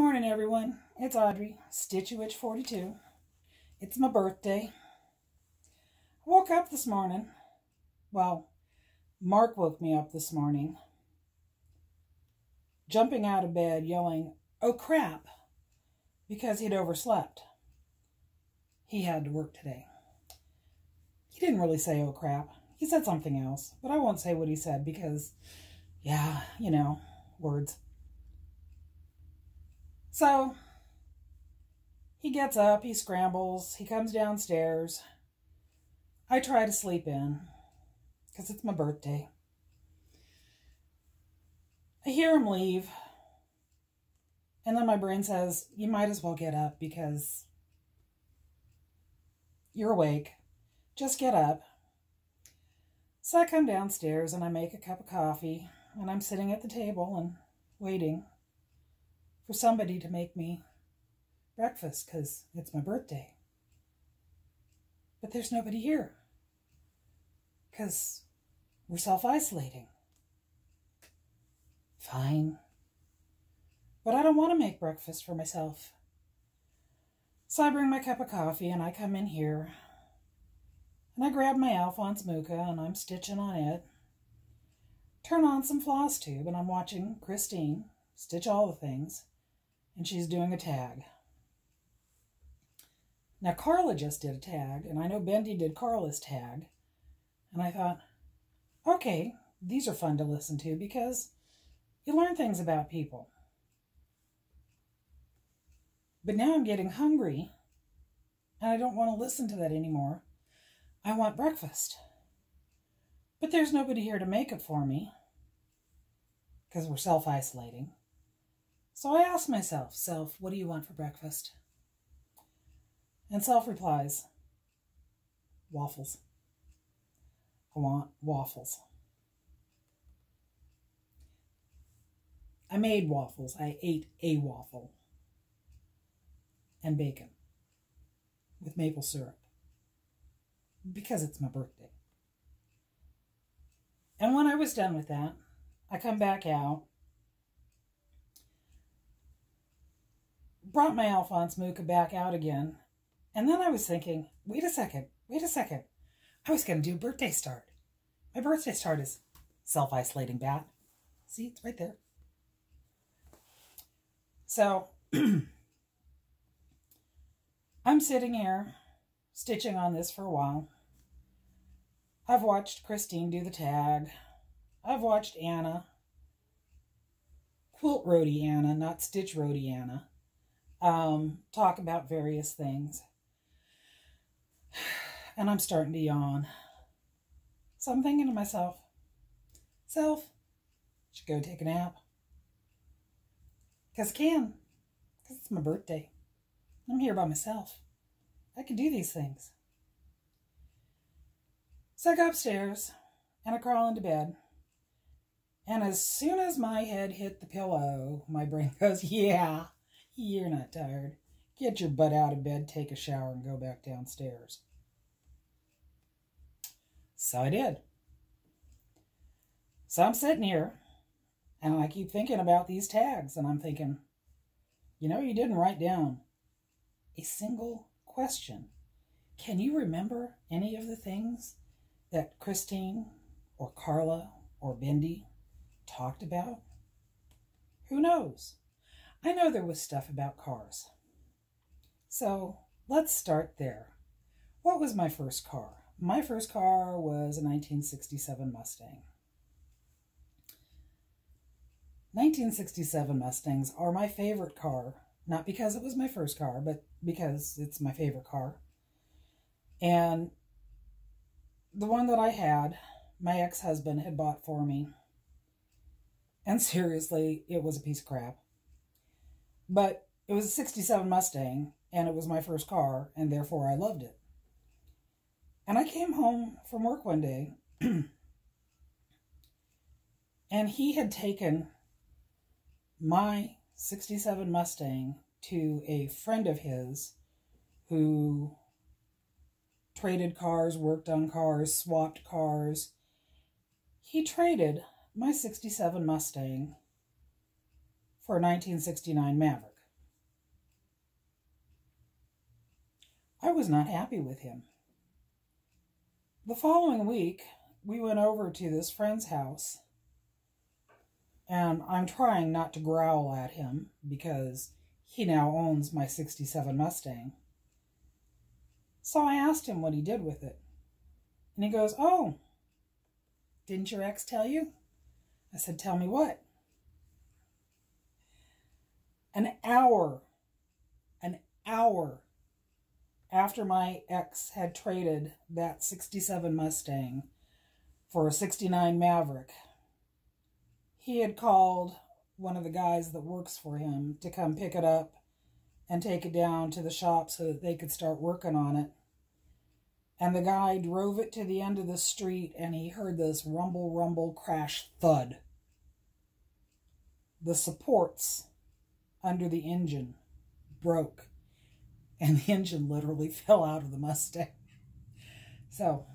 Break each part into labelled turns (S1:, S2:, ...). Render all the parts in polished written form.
S1: Morning, everyone. It's Audrey, Stitchywitch 42. It's my birthday. I woke up this morning. Well, Mark woke me up this morning, jumping out of bed, yelling, "Oh crap," because he'd overslept. He had to work today. He didn't really say, "Oh crap." He said something else, but I won't say what he said because, yeah, words. So, he gets up, he scrambles, he comes downstairs. I try to sleep in, because it's my birthday. I hear him leave, and then my brain says, you might as well get up because you're awake. Just get up. So I come downstairs and I make a cup of coffee, and I'm sitting at the table and waiting for somebody to make me breakfast because it's my birthday. But there's nobody here because we're self-isolating. Fine. But I don't want to make breakfast for myself. So I bring my cup of coffee and I come in here and I grab my Alphonse Mucha and I'm stitching on it. Turn on some floss tube and I'm watching Christine stitch all the things. And she's doing a tag. Now, Carla just did a tag, and I know Bendy did Carla's tag. And I thought, okay, these are fun to listen to because you learn things about people. But now I'm getting hungry, and I don't want to listen to that anymore. I want breakfast. But there's nobody here to make it for me because we're self-isolating. So I ask myself, Self, what do you want for breakfast? And Self replies, waffles. I want waffles. I made waffles. I ate a waffle and bacon with maple syrup because it's my birthday. And when I was done with that, I come back out, brought my Alphonse Mucha back out again, and then I was thinking, wait a second. I was going to do birthday start. My birthday start is self-isolating bat. See, it's right there. So, I'm sitting here, stitching on this for a while. I've watched Christine do the tag. I've watched Anna, Quilt Roadie Anna, not Stitch Roadie Anna, talk about various things. And I'm starting to yawn. So I'm thinking to myself, Self, should go take a nap. Because I can. Because it's my birthday. I'm here by myself. I can do these things. So I go upstairs and I crawl into bed. And as soon as my head hit the pillow, my brain goes, yeah, you're not tired. Get your butt out of bed, take a shower, and go back downstairs. So I did. So I'm sitting here, and I keep thinking about these tags, and I'm thinking, you didn't write down a single question. Can you remember any of the things that Christine or Carla or Bendy talked about? Who knows? I know there was stuff about cars. So let's start there. What was my first car? My first car was a 1967 Mustang. 1967 Mustangs are my favorite car, not because it was my first car, but because it's my favorite car. And the one that I had, my ex-husband had bought for me. And seriously, it was a piece of crap. But it was a 67 Mustang, and it was my first car, and therefore I loved it. And I came home from work one day, and he had taken my 67 Mustang to a friend of his who traded cars, worked on cars, swapped cars. He traded my 67 Mustang for a 1969 Maverick. I was not happy with him. The following week, we went over to this friend's house, and I'm trying not to growl at him because he now owns my '67 Mustang. So I asked him what he did with it. And he goes, "Oh, didn't your ex tell you?" I said, "Tell me what?" An hour after my ex had traded that '67 Mustang for a '69 Maverick, he had called one of the guys that works for him to come pick it up and take it down to the shop so that they could start working on it. And the guy drove it to the end of the street, and he heard this rumble, rumble, crash, thud. The supports under the engine broke, and the engine literally fell out of the Mustang. So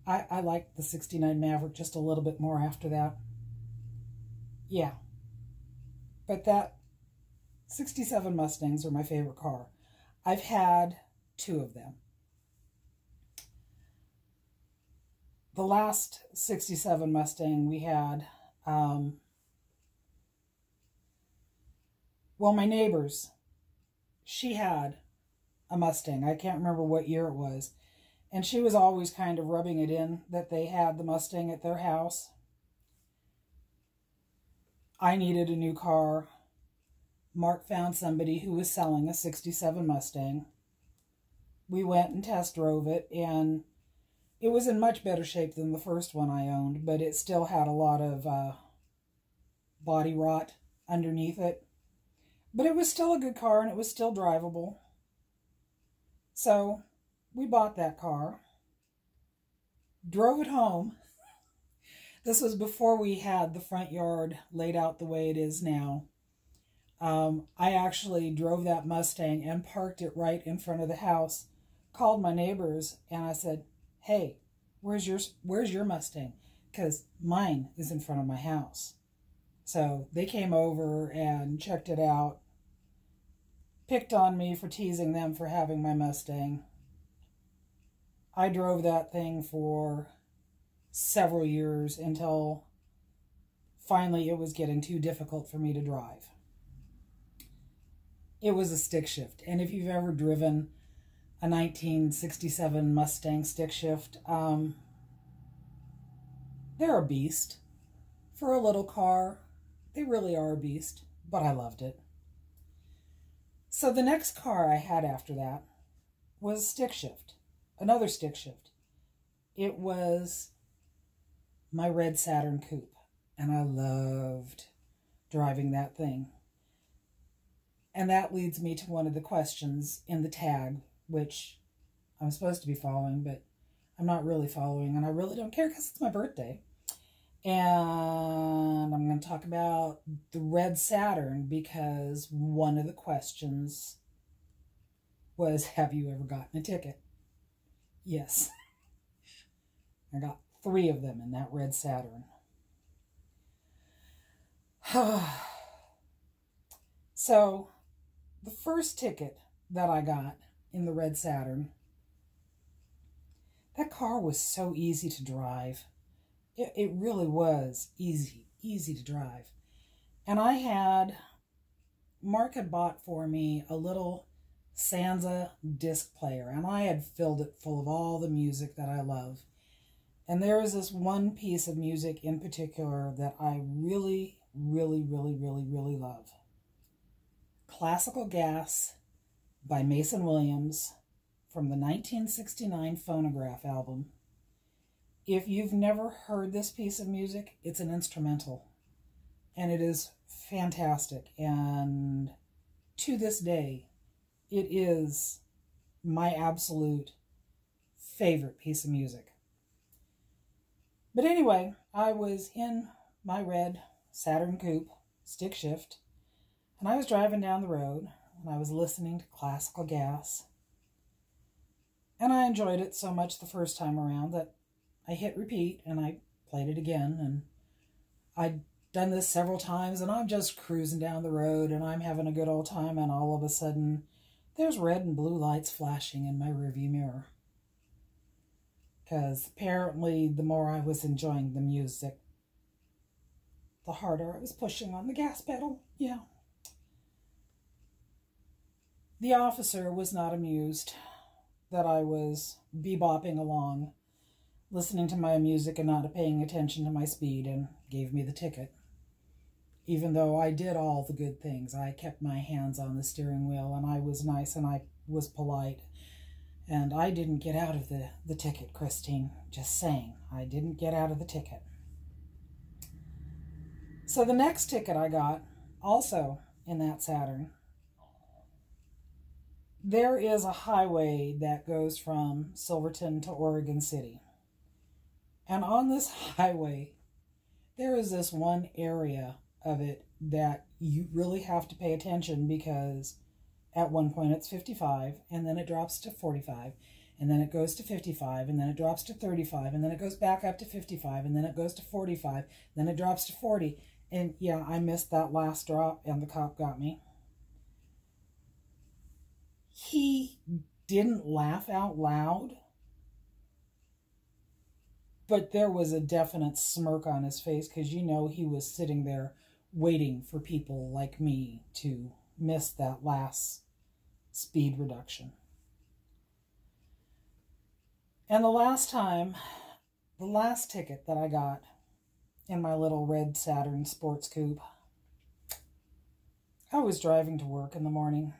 S1: I liked the '69 Maverick just a little bit more after that. Yeah. But that '67 Mustangs are my favorite car. I've had 2 of them. The last '67 Mustang we had, well, my neighbor's, she had a Mustang. I can't remember what year it was. And she was always kind of rubbing it in that they had the Mustang at their house. I needed a new car. Mark found somebody who was selling a '67 Mustang. We went and test drove it, and it was in much better shape than the first one I owned, but it still had a lot of body rot underneath it. But it was still a good car, and it was still drivable. So we bought that car, drove it home. This was before we had the front yard laid out the way it is now. I actually drove that Mustang and parked it right in front of the house, called my neighbors, and I said, "Hey, where's your Mustang? Because mine is in front of my house." So they came over and checked it out, picked on me for teasing them for having my Mustang. I drove that thing for several years until finally it was getting too difficult for me to drive. It was a stick shift, and if you've ever driven a 1967 Mustang stick shift, they're a beast. For a little car, they really are a beast, but I loved it. So the next car I had after that was stick shift, another stick shift. It was my red Saturn coupe, and I loved driving that thing. And that leads me to one of the questions in the tag, which I'm supposed to be following, but I'm not really following, and I really don't care because it's my birthday. And I'm going to talk about the red Saturn because one of the questions was, have you ever gotten a ticket? Yes. I got 3 of them in that red Saturn. So, the first ticket that I got in the red Saturn, that car was so easy to drive. It really was easy to drive. And Mark had bought for me a little Sansa disc player, and I had filled it full of all the music that I love. And there is this one piece of music in particular that I really love. Classical Gas by Mason Williams from the 1969 Phonograph album. If you've never heard this piece of music, it's an instrumental, and it is fantastic. And to this day, it is my absolute favorite piece of music. But anyway, I was in my red Saturn coupe, stick shift, and I was driving down the road, and I was listening to Classical Gas. And I enjoyed it so much the first time around that I hit repeat, and I played it again, and I'd done this several times, and I'm just cruising down the road, and I'm having a good old time, and all of a sudden, there's red and blue lights flashing in my rearview mirror. Because apparently the more I was enjoying the music, the harder I was pushing on the gas pedal. Yeah. The officer was not amused that I was bebopping along, listening to my music and not paying attention to my speed, and gave me the ticket. Even though I did all the good things. I kept my hands on the steering wheel, and I was nice, and I was polite. And I didn't get out of the ticket, Christine. Just saying. I didn't get out of the ticket. So the next ticket I got, also in that Saturn, there is a highway that goes from Silverton to Oregon City. And on this highway, there is this one area of it that you really have to pay attention, because at one point it's 55, and then it drops to 45, and then it goes to 55, and then it drops to 35, and then it goes back up to 55, and then it goes to 45, then it drops to 40. And yeah, I missed that last drop, and the cop got me. He didn't laugh out loud, but there was a definite smirk on his face, because you know he was sitting there waiting for people like me to miss that last speed reduction. And the last ticket that I got in my little red Saturn sports coupe, I was driving to work in the morning.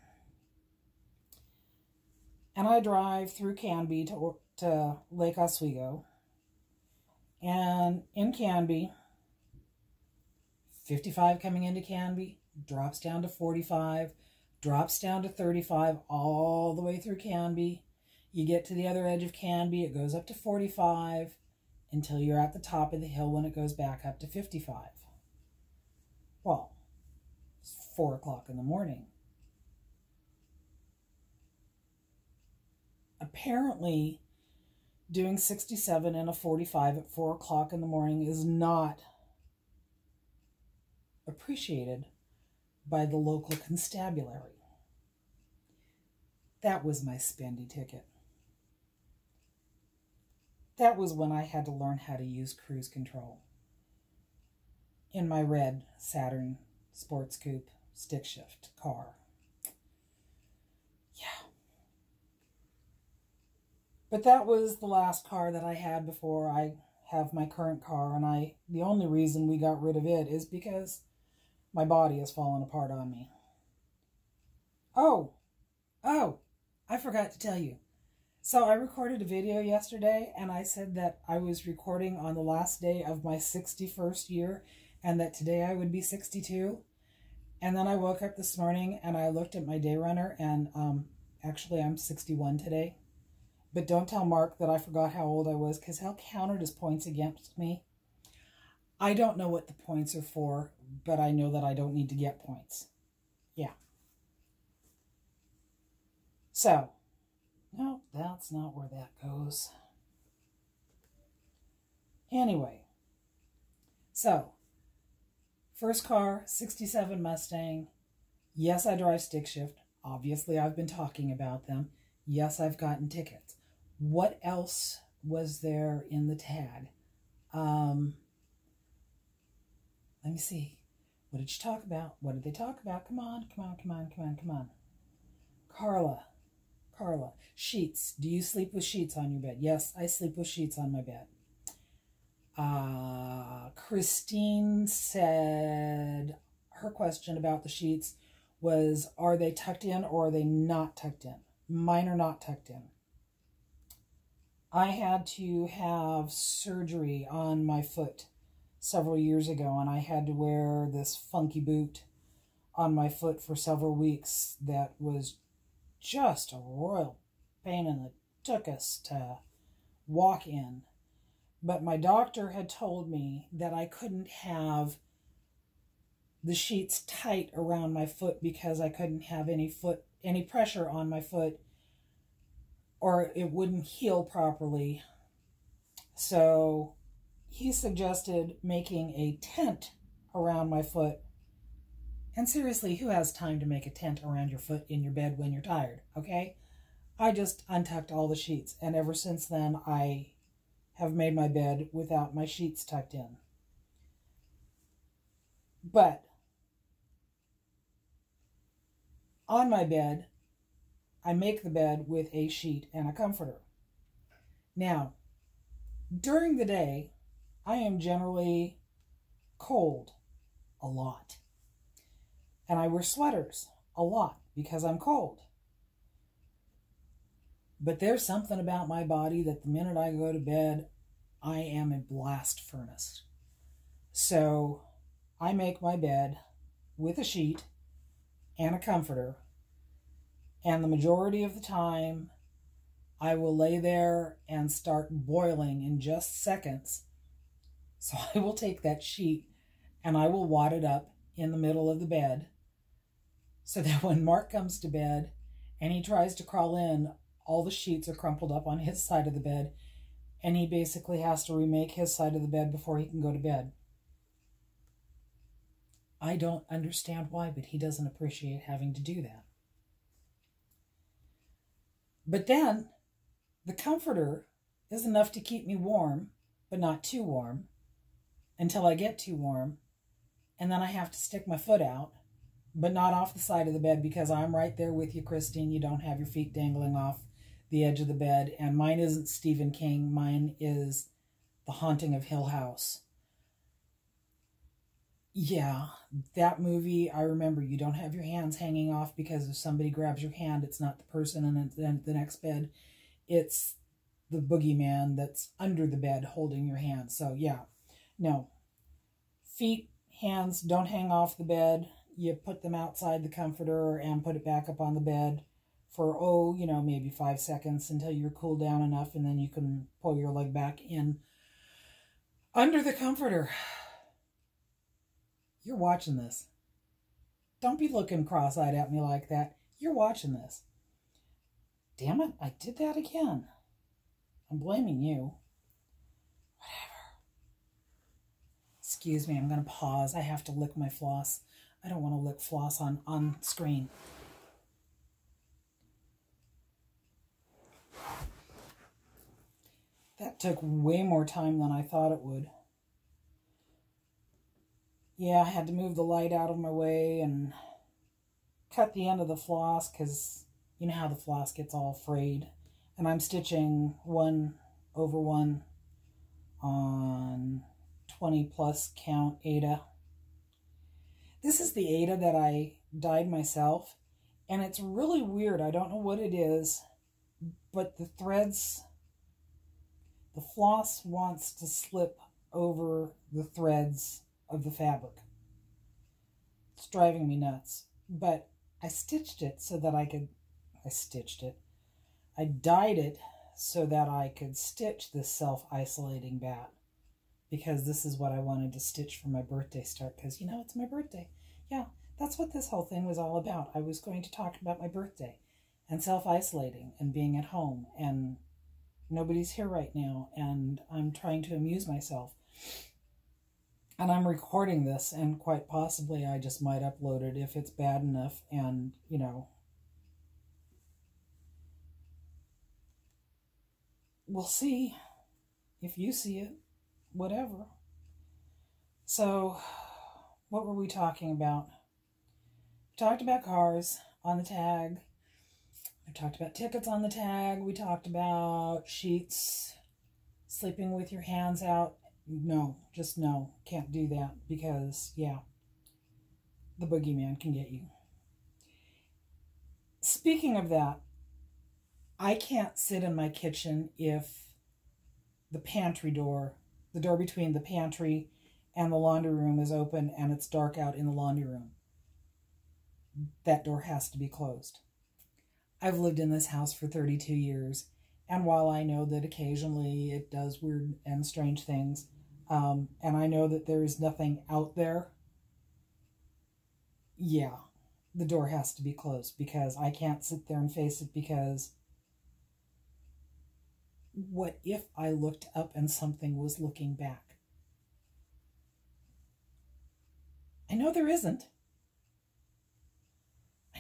S1: And I drive through Canby to Lake Oswego. And in Canby, 55 coming into Canby, drops down to 45, drops down to 35, all the way through Canby. You get to the other edge of Canby, it goes up to 45, until you're at the top of the hill when it goes back up to 55. Well, it's 4 o'clock in the morning. Apparently, doing 67 in a 45 at 4 o'clock in the morning is not appreciated by the local constabulary. That was my spendy ticket. That was when I had to learn how to use cruise control in my red Saturn sports coupe stick shift car. Yeah. But that was the last car that I had before I have my current car, and the only reason we got rid of it is because my body has fallen apart on me. Oh, I forgot to tell you. So I recorded a video yesterday, and I said that I was recording on the last day of my 61st year, and that today I would be 62. And then I woke up this morning, and I looked at my day runner, and actually I'm 61 today. But don't tell Mark that I forgot how old I was, because he'll count it as points against me. I don't know what the points are for, but I know that I don't need to get points. Yeah. So, no, that's not where that goes. Anyway, so, first car, 67 Mustang. Yes, I drive stick shift. Obviously, I've been talking about them. Yes, I've gotten tickets. What else was there in the tag? Let me see. What did you talk about? What did they talk about? Come on. Carla. Sheets. Do you sleep with sheets on your bed? Yes, I sleep with sheets on my bed. Christine said her question about the sheets was, are they tucked in or are they not tucked in? Mine are not tucked in. I had to have surgery on my foot several years ago, and I had to wear this funky boot on my foot for several weeks that was just a royal pain in the tuchus to walk in. But my doctor had told me that I couldn't have the sheets tight around my foot because I couldn't have any pressure on my foot, or it wouldn't heal properly. So he suggested making a tent around my foot And seriously, who has time to make a tent around your foot in your bed when you're tired, okay? I just untucked all the sheets, and ever since then, I have made my bed without my sheets tucked in. But on my bed, I make the bed with a sheet and a comforter. Now, during the day, I am generally cold a lot. And I wear sweaters a lot because I'm cold. But there's something about my body that the minute I go to bed, I am a blast furnace. So I make my bed with a sheet and a comforter. And the majority of the time, I will lay there and start boiling in just seconds. So I will take that sheet and I will wad it up in the middle of the bed so that when Mark comes to bed and he tries to crawl in, all the sheets are crumpled up on his side of the bed, and he basically has to remake his side of the bed before he can go to bed. I don't understand why, but he doesn't appreciate having to do that. But then, the comforter is enough to keep me warm, but not too warm, until I get too warm, and then I have to stick my foot out, but not off the side of the bed because I'm right there with you, Christine. You don't have your feet dangling off the edge of the bed, and mine isn't Stephen King. Mine is The Haunting of Hill House. Yeah, that movie, I remember you don't have your hands hanging off because if somebody grabs your hand, it's not the person in the next bed. It's the boogeyman that's under the bed holding your hand. So yeah, no. Feet, hands, don't hang off the bed. You put them outside the comforter and put it back up on the bed for, maybe 5 seconds until you're cooled down enough, and then you can pull your leg back in under the comforter. You're watching this. Don't be looking cross-eyed at me like that. You're watching this. Damn it, I did that again. I'm blaming you. Whatever. Excuse me, I'm going to pause. I have to lick my floss. I don't want to lick floss on screen. That took way more time than I thought it would. Yeah, I had to move the light out of my way and cut the end of the floss because you know how the floss gets all frayed. And I'm stitching 1/1 on 20 plus count Aida. This is the Aida that I dyed myself, and it's really weird. I don't know what it is, but the threads, the floss wants to slip over the threads of the fabric. It's driving me nuts. But I stitched it so that I dyed it so that I could stitch this self-isolating bat. Because this is what I wanted to stitch for my birthday start. Because, it's my birthday. Yeah, that's what this whole thing was all about. I was going to talk about my birthday and self-isolating and being at home. And nobody's here right now. And I'm trying to amuse myself. And I'm recording this, and quite possibly I just might upload it if it's bad enough, and, we'll see if you see it, whatever. So, what were we talking about? We talked about cars on the tag. We talked about tickets on the tag. We talked about sheets, sleeping with your hands out. No, just no, can't do that because, yeah, the boogeyman can get you. Speaking of that, I can't sit in my kitchen if the pantry door, the door between the pantry and the laundry room is open and it's dark out in the laundry room. That door has to be closed. I've lived in this house for 32 years, and while I know that occasionally it does weird and strange things, and I know that there is nothing out there, yeah, the door has to be closed because I can't sit there and face it because what if I looked up and something was looking back? I know there isn't.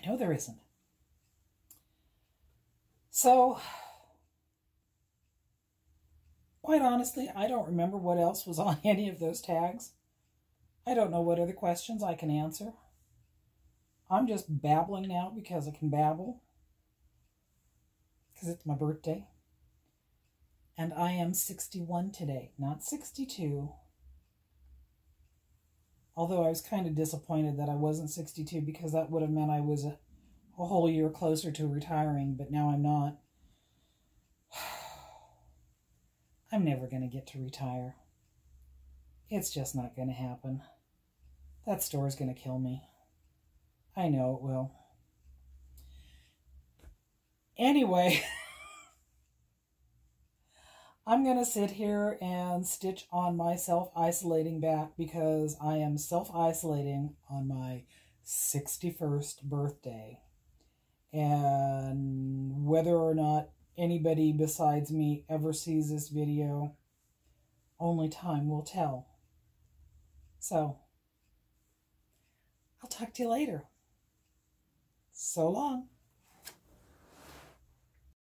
S1: I know there isn't. So, quite honestly, I don't remember what else was on any of those tags. I don't know what other questions I can answer. I'm just babbling now because I can babble. Because it's my birthday. And I am 61 today, not 62. Although I was kind of disappointed that I wasn't 62 because that would have meant I was a whole year closer to retiring, but now I'm not. I'm never going to get to retire. It's just not going to happen. That store's going to kill me. I know it will. Anyway, I'm going to sit here and stitch on my self-isolating back because I am self-isolating on my 61st birthday. And whether or not anybody besides me ever sees this video, only time will tell. So, I'll talk to you later. So long.